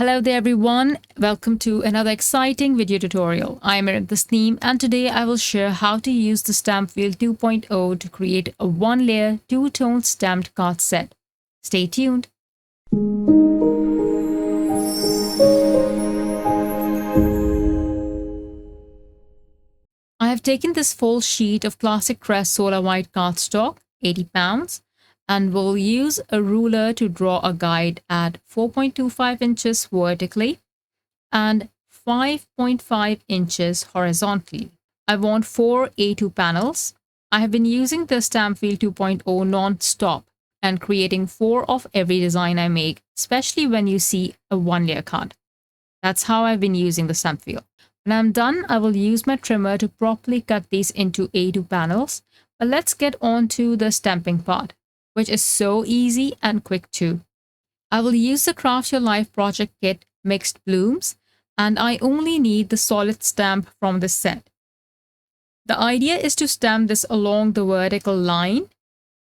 Hello there everyone, welcome to another exciting video tutorial. I'm Erum Tasneem and today I will share how to use the Stampwheel 2.0 to create a one-layer, two-tone stamped card set. Stay tuned. I have taken this full sheet of classic Crest solar white cardstock, 80 pounds, and will use a ruler to draw a guide at 4.25 inches vertically and 5.5 inches horizontally. I want 4 A2 panels. I have been using the Stampwheel 2.0 non-stop and creating 4 of every design I make, especially when you see a one-layer card. That's how I've been using the Stampwheel. When I'm done, I will use my trimmer to properly cut these into A2 panels. But let's get on to the stamping part, which is so easy and quick too. I will use the Craft Your Life project kit Mixed Blooms, and I only need the solid stamp from this set. The idea is to stamp this along the vertical line.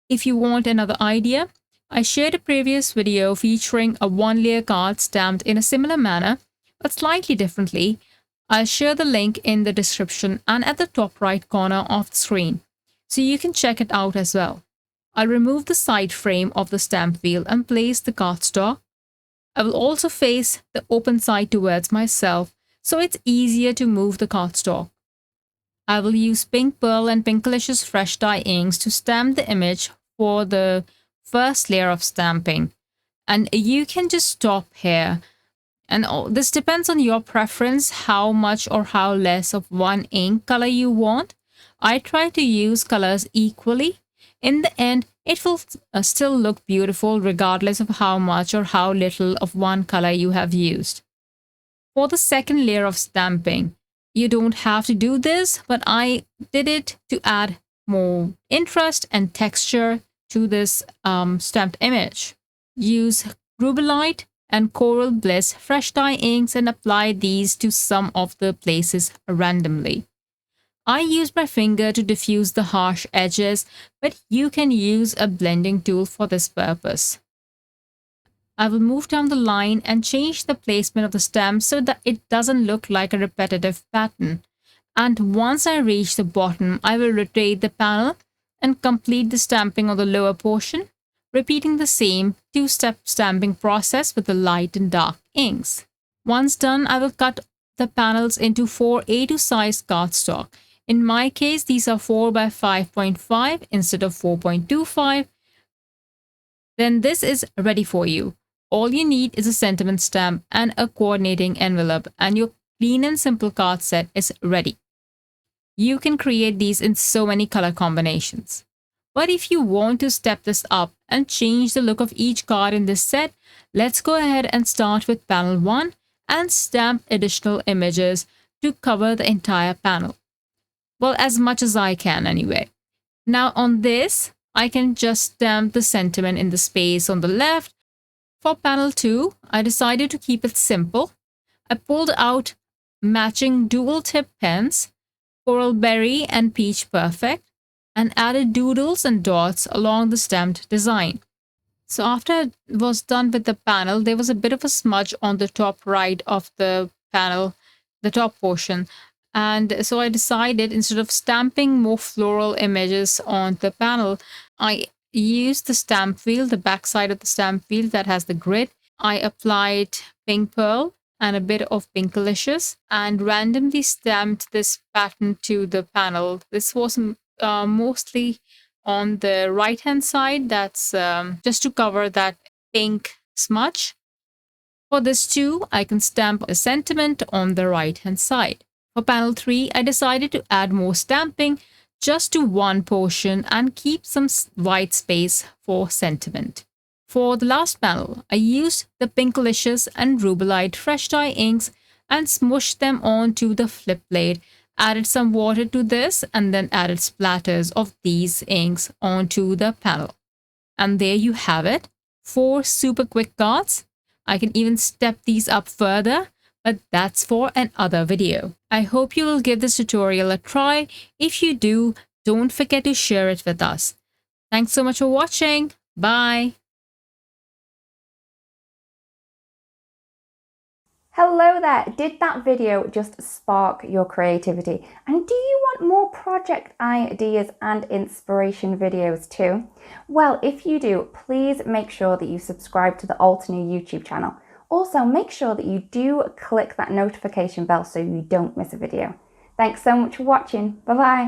If you want another idea, I shared a previous video featuring a one-layer card stamped in a similar manner, but slightly differently. I'll share the link in the description and at the top right corner of the screen, so you can check it out as well. I'll remove the side frame of the stamp wheel and place the cardstock. I will also face the open side towards myself, so it's easier to move the cardstock. I will use Pink Pearl and Pinkalicious Fresh Dye inks to stamp the image for the first layer of stamping. And you can just stop here. And this depends on your preference, how much or how less of one ink color you want. I try to use colors equally. In the end, it will still look beautiful regardless of how much or how little of one color you have used. For the second layer of stamping, you don't have to do this, but I did it to add more interest and texture to this stamped image. Use Rubellite and Coral Bliss fresh dye inks and apply these to some of the places randomly. I use my finger to diffuse the harsh edges, but you can use a blending tool for this purpose. I will move down the line and change the placement of the stamp so that it doesn't look like a repetitive pattern. And once I reach the bottom, I will rotate the panel and complete the stamping of the lower portion, repeating the same two-step stamping process with the light and dark inks. Once done, I will cut the panels into 4 A2 size cardstock. In my case, these are 4 by 5.5 instead of 4.25. Then this is ready for you. All you need is a sentiment stamp and a coordinating envelope, and your clean and simple card set is ready. You can create these in so many color combinations. But if you want to step this up and change the look of each card in this set, let's go ahead and start with panel 1 and stamp additional images to cover the entire panel. Well, as much as I can anyway. Now on this, I can just stamp the sentiment in the space on the left. For panel 2, I decided to keep it simple. I pulled out matching dual tip pens, Coral Berry and Peach Perfect, and added doodles and dots along the stamped design. So after I was done with the panel, there was a bit of a smudge on the top right of the panel, the top portion. And so I decided, instead of stamping more floral images on the panel, I used the stamp wheel, the back side of the stamp wheel that has the grid. I applied Pink Pearl and a bit of Pinkalicious and randomly stamped this pattern to the panel. This was mostly on the right hand side. That's just to cover that pink smudge. For this too, I can stamp a sentiment on the right hand side. For panel 3, I decided to add more stamping just to one portion and keep some white space for sentiment. For the last panel, I used the Pinkalicious and Rubellite fresh dye inks and smushed them onto the flip blade, added some water to this, and then added splatters of these inks onto the panel. And there you have it, 4 super quick cards. I can even step these up further, but that's for another video. I hope you will give this tutorial a try. If you do, don't forget to share it with us. Thanks so much for watching. Bye. Hello there! Did that video just spark your creativity? And do you want more project ideas and inspiration videos too? Well, if you do, please make sure that you subscribe to the Altenew YouTube channel. Also, make sure that you do click that notification bell so you don't miss a video. Thanks so much for watching. Bye bye!